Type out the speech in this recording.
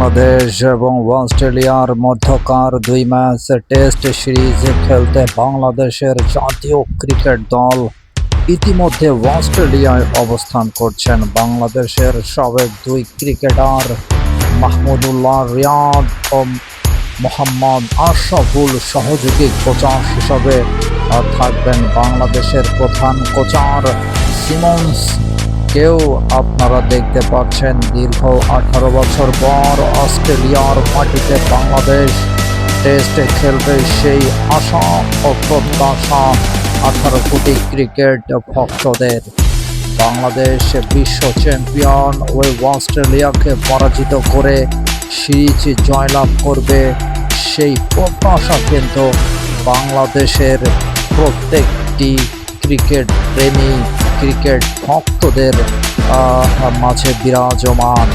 বাংলাদেশ এবং অস্ট্রেলিয়ার মধ্যকার ২ ম্যাচ টেস্ট সিরিজ খেলতে বাংলাদেশের জাতীয় ক্রিকেট দল ইতিমধ্যে অস্ট্রেলিয়ায় অবস্থান করছেন। বাংলাদেশের সাবেক ২ ক্রিকেটার মাহমুদুল্লাহ রিয়াদ ও মোহাম্মদ আশরাফুল সহযোগী কোচার হিসাবে থাকবেন। বাংলাদেশের প্রধান কোচার সিমন্স কেউ আপনারা দেখতে পাচ্ছেন দীর্ঘ 18 বছর পর অস্ট্রেলিয়ার মাটিতে বাংলাদেশ টেস্টে খেলবে, সেই আশা ও প্রত্যাশা 18 কোটি ক্রিকেট ভক্তদের। বাংলাদেশ বিশ্ব চ্যাম্পিয়ন ওই অস্ট্রেলিয়াকে পরাজিত করে সিরিজ জয়লাভ করবে, সেই প্রত্যাশা কিন্তু বাংলাদেশের প্রত্যেকটি ক্রিকেট প্রেমী ক্রিকেট ভক্তদের মাঝে বিরাজমান।